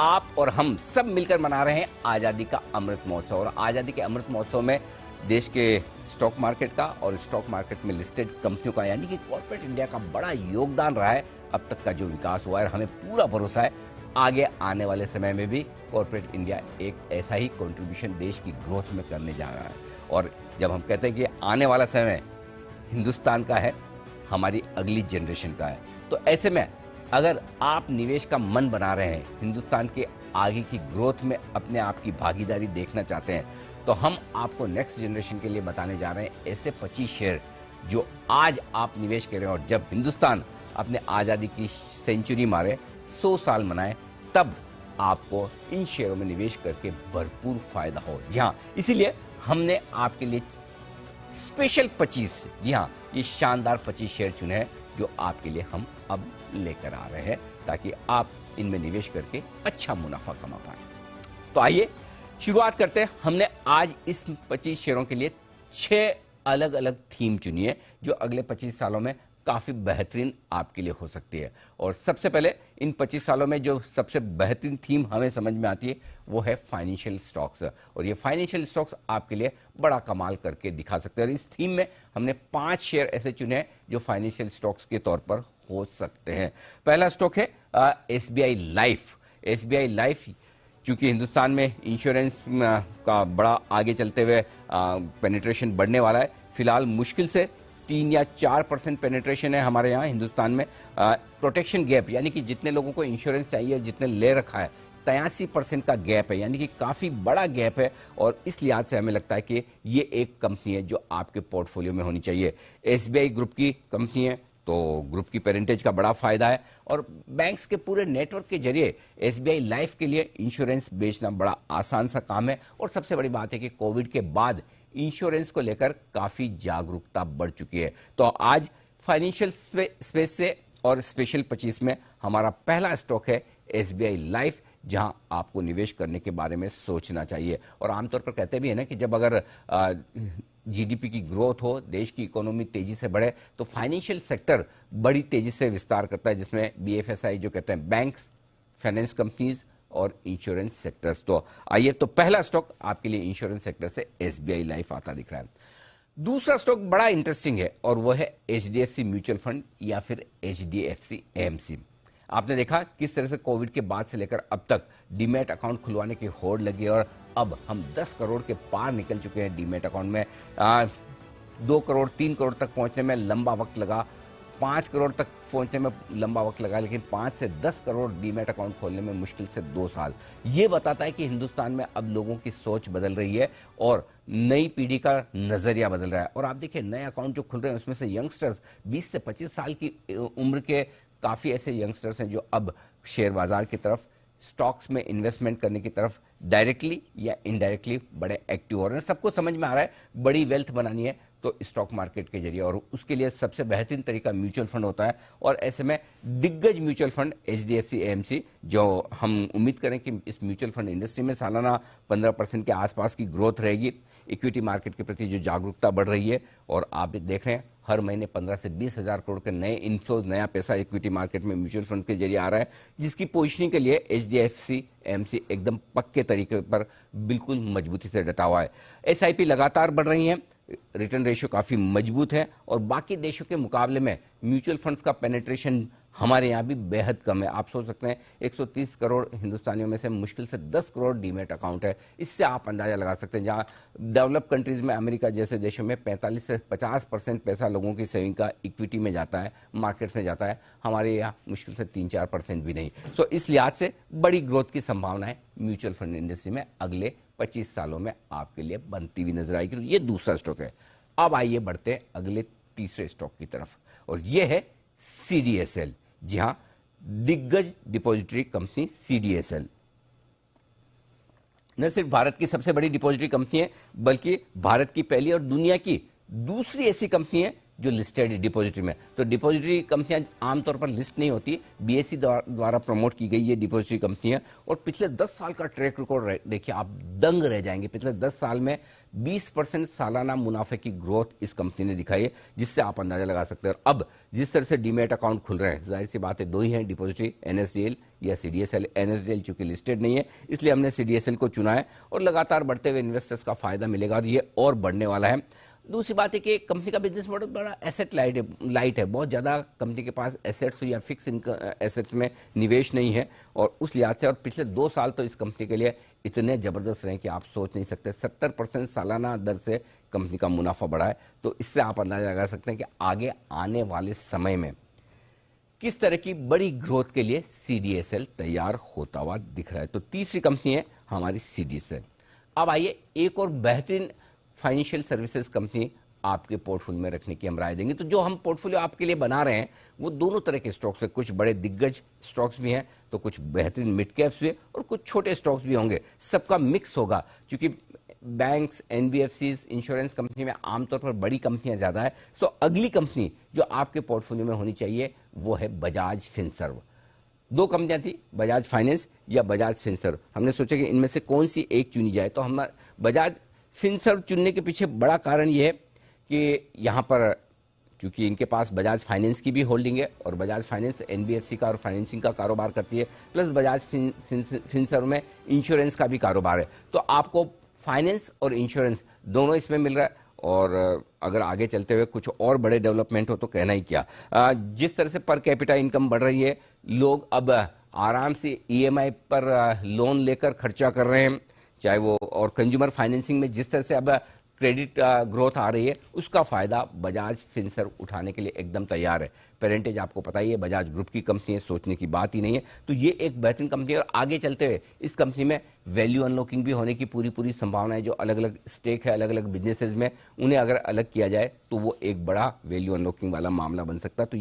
आप और हम सब मिलकर मना रहे हैं आजादी का अमृत महोत्सव। और आजादी के अमृत महोत्सव में देश के स्टॉक मार्केट का और स्टॉक मार्केट में लिस्टेड कंपनियों का यानी कि कॉर्पोरेट इंडिया का बड़ा योगदान रहा है अब तक का जो विकास हुआ है। हमें पूरा भरोसा है आगे आने वाले समय में भी कॉर्पोरेट इंडिया एक ऐसा ही कंट्रीब्यूशन देश की ग्रोथ में करने जा रहा है। और जब हम कहते हैं कि आने वाला समय हिंदुस्तान का है, हमारी अगली जनरेशन का है, तो ऐसे में अगर आप निवेश का मन बना रहे हैं, हिंदुस्तान के आगे की ग्रोथ में अपने आप की भागीदारी देखना चाहते हैं, तो हम आपको नेक्स्ट जनरेशन के लिए बताने जा रहे हैं ऐसे 25 शेयर जो आज आप निवेश करें और जब हिंदुस्तान अपने आज़ादी की सेंचुरी मारे, 100 साल मनाए, तब आपको इन शेयरों में निवेश करके भरपूर फायदा हो। जी हाँ, इसीलिए हमने आपके लिए स्पेशल 25, जी हाँ, ये शानदार 25 शेयर चुने हैं जो आपके लिए हम अब लेकर आ रहे हैं ताकि आप इनमें निवेश करके अच्छा मुनाफा कमा पाए। तो आइए शुरुआत करते हैं। हमने आज इस 25 शेयरों के लिए 6 अलग अलग थीम चुनी है जो अगले 25 सालों में काफी बेहतरीन आपके लिए हो सकती है। और सबसे पहले इन 25 सालों में जो सबसे बेहतरीन थीम हमें समझ में आती है वो है फाइनेंशियल स्टॉक्स। और ये फाइनेंशियल स्टॉक्स आपके लिए बड़ा कमाल करके दिखा सकते हैं। और इस थीम में हमने 5 शेयर ऐसे चुने हैं जो फाइनेंशियल स्टॉक्स के तौर पर हो सकते हैं। पहला स्टॉक है एसबीआई लाइफ। एसबीआई लाइफ चूंकि हिंदुस्तान में इंश्योरेंस का बड़ा आगे चलते हुए पेनिट्रेशन बढ़ने वाला है, फिलहाल मुश्किल से 3 या 4% पेनिट्रेशन है हमारे यहाँ हिंदुस्तान में। प्रोटेक्शन गैप यानी कि जितने लोगों को इंश्योरेंस चाहिए जितने ले रखा है 83% का गैप है, यानी कि काफी बड़ा गैप है। और इस लिहाज से हमें लगता है कि ये एक कंपनी है जो आपके पोर्टफोलियो में होनी चाहिए। एसबीआई ग्रुप की कंपनी है तो ग्रुप की पेरेंटेज का बड़ा फायदा है और बैंक्स के पूरे नेटवर्क के जरिए एसबीआई लाइफ के लिए इंश्योरेंस बेचना बड़ा आसान सा काम है। और सबसे बड़ी बात है कि कोविड के बाद इंश्योरेंस को लेकर काफी जागरूकता बढ़ चुकी है। तो आज फाइनेंशियल स्पेस से और स्पेशल 25 में हमारा पहला स्टॉक है एसबीआई लाइफ, जहां आपको निवेश करने के बारे में सोचना चाहिए। और आमतौर पर कहते भी है ना कि जब अगर जीडीपी की ग्रोथ हो, देश की इकोनॉमी तेजी से बढ़े, तो फाइनेंशियल सेक्टर बड़ी तेजी से विस्तार करता है, जिसमें बीएफएसआई जो कहते हैं बैंक्स, फाइनेंस कंपनीज और इंश्योरेंस सेक्टर्स। तो आइए, तो पहला स्टॉक आपके लिए इंश्योरेंस सेक्टर से एसबीआई लाइफ आता दिख रहा है। दूसरा स्टॉक बड़ा इंटरेस्टिंग है और वह है एचडीएफसी म्यूचुअल फंड या फिर एचडीएफसी एएमसी। आपने देखा किस तरह से कोविड के बाद से लेकर अब तक डीमैट अकाउंट खुलवाने की होड़ लगी और अब हम 10 करोड़ के पार निकल चुके हैं डीमैट अकाउंट में। 2 करोड़ 3 करोड़ तक पहुंचने में लंबा वक्त लगा, 5 करोड़ तक पहुंचने में लंबा वक्त लगा, लेकिन 5 से 10 करोड़ डीमैट अकाउंट खोलने में मुश्किल से 2 साल। ये बताता है कि हिंदुस्तान में अब लोगों की सोच बदल रही है और नई पीढ़ी का नजरिया बदल रहा है। और आप देखिए नए अकाउंट जो खुल रहे हैं उसमें से यंगस्टर्स 20 से 25 साल की उम्र के काफी ऐसे यंगस्टर्स हैं जो अब शेयर बाजार की तरफ, स्टॉक्स में इन्वेस्टमेंट करने की तरफ डायरेक्टली या इनडायरेक्टली बड़े एक्टिव हो रहे हैं। सबको समझ में आ रहा है बड़ी वेल्थ बनानी है तो स्टॉक मार्केट के जरिए, और उसके लिए सबसे बेहतरीन तरीका म्यूचुअल फंड होता है। और ऐसे में दिग्गज म्यूचुअल फंड एचडीएफसी एएमसी, जो हम उम्मीद करें कि इस म्यूचुअल फंड इंडस्ट्री में सालाना 15% के आसपास की ग्रोथ रहेगी। इक्विटी मार्केट के प्रति जो जागरूकता बढ़ रही है और आप देख रहे हैं हर महीने 15 से 20 हजार करोड़ के नए इनफ्लोज, नया पैसा इक्विटी मार्केट में म्यूचुअल फंड के जरिए आ रहा है, जिसकी पोजिशनिंग के लिए एचडीएफसी एएमसी एकदम पक्के तरीके पर बिल्कुल मजबूती से डटा हुआ है। एसआईपी लगातार बढ़ रही हैं, रिटर्न रेशियो काफी मजबूत है और बाकी देशों के मुकाबले में म्यूचुअल फंड्स का पेनिट्रेशन हमारे यहाँ भी बेहद कम है। आप सोच सकते हैं 130 करोड़ हिंदुस्तानियों में से मुश्किल से 10 करोड़ डीमैट अकाउंट है। इससे आप अंदाजा लगा सकते हैं जहाँ डेवलप कंट्रीज में, अमेरिका जैसे देशों में 45 से 50% पैसा लोगों की सेविंग का इक्विटी में जाता है, मार्केट्स में जाता है, हमारे यहाँ मुश्किल से 3-4% भी नहीं। सो इस लिहाज से बड़ी ग्रोथ की संभावना है म्यूचुअल फंड इंडस्ट्री में अगले 25 सालों में आपके लिए बनती हुई नजर आएगी। तो ये दूसरा स्टॉक है। अब आइए बढ़ते हैं अगले तीसरे स्टॉक की तरफ और ये है सीडीएसएल। जी हां, दिग्गज डिपॉजिटरी कंपनी सीडीएसएल न सिर्फ भारत की सबसे बड़ी डिपॉजिटरी कंपनी है बल्कि भारत की पहली और दुनिया की दूसरी ऐसी कंपनी है जो लिस्टेड डिपॉजिटरी में। तो डिपॉजिटरी कंपनियां आमतौर पर लिस्ट नहीं होती, बीएसई द्वारा प्रमोट की गई ये डिपॉजिटरी कंपनियां। और पिछले 10 साल का ट्रैक रिकॉर्ड देखिए, आप दंग रह जाएंगे। पिछले 10 साल में 20% सालाना मुनाफे की ग्रोथ इस कंपनी ने दिखाई है, जिससे आप अंदाजा लगा सकते हैं। और अब जिस तरह से डीमैट अकाउंट खुल रहे हैं, जाहिर सी बात है दो ही हैं डिपॉजिटरी, एनएसडीएल या सीडीएसएल। एनएसडीएल चूंकि लिस्टेड नहीं है इसलिए हमने सीडीएसएल को चुना है, और लगातार बढ़ते हुए इन्वेस्टर्स का फायदा मिलेगा और ये और बढ़ने वाला है। दूसरी बात है कि कंपनी का बिजनेस मॉडल बड़ा एसेट लाइट है। बहुत ज्यादा कंपनी के पास एसेट्स या फिक्स एसेट्स में निवेश नहीं है, और उस लिहाज से और पिछले 2 साल तो इस कंपनी के लिए इतने जबरदस्त रहे कि आप सोच नहीं सकते। 70% सालाना दर से कंपनी का मुनाफा बढ़ा है। तो इससे आप अंदाजा लगा सकते हैं कि आगे आने वाले समय में किस तरह की बड़ी ग्रोथ के लिए सीडीएसएल तैयार होता हुआ दिख रहा है। तो तीसरी कंपनी है हमारी सीडीएसएल। अब आइए एक और बेहतरीन फाइनेंशियल सर्विसेज कंपनी आपके पोर्टफोलियो में रखने की हम राय देंगे। तो जो हम पोर्टफोलियो आपके लिए बना रहे हैं वो दोनों तरह के स्टॉक्स है। कुछ बड़े दिग्गज स्टॉक्स भी हैं, तो कुछ बेहतरीन मिड कैप्स भी, और कुछ छोटे स्टॉक्स भी होंगे। सबका मिक्स होगा, क्योंकि बैंक्स, एनबीएफसीज, इंश्योरेंस कंपनी में आमतौर पर बड़ी कंपनियां ज्यादा है। तो अगली कंपनी जो आपके पोर्टफोलियो में होनी चाहिए वो है बजाज फिनसर्व। 2 कंपनियां थी, बजाज फाइनेंस या बजाज फिनसर्व। हमने सोचा कि इनमें से कौन सी एक चुनी जाए, तो हम बजाज फिनसर्व चुनने के पीछे बड़ा कारण यह है कि यहां पर चूंकि इनके पास बजाज फाइनेंस की भी होल्डिंग है, और बजाज फाइनेंस एनबीएफसी का और फाइनेंसिंग का कारोबार करती है, प्लस बजाज फिनसर्व में इंश्योरेंस का भी कारोबार है। तो आपको फाइनेंस और इंश्योरेंस दोनों इसमें मिल रहा है। और अगर आगे चलते हुए कुछ और बड़े डेवलपमेंट हो तो कहना ही क्या। जिस तरह से पर कैपिटा इनकम बढ़ रही है, लोग अब आराम से ईएमआई पर लोन लेकर खर्चा कर रहे हैं, चाहे वो, और कंज्यूमर फाइनेंसिंग में जिस तरह से अब क्रेडिट ग्रोथ आ रही है, उसका फायदा बजाज फिनसर्व उठाने के लिए एकदम तैयार है। पेरेंटेज आपको पता ही है, बजाज ग्रुप की कंपनी है, सोचने की बात ही नहीं है। तो ये एक बेहतरीन कंपनी है, और आगे चलते हुए इस कंपनी में वैल्यू अनलॉकिंग भी होने की पूरी संभावना है। जो अलग अलग स्टेक है अलग अलग बिजनेसेस में, उन्हें अगर अलग किया जाए तो वो एक बड़ा वैल्यू अनलॉकिंग वाला मामला बन सकता है। तो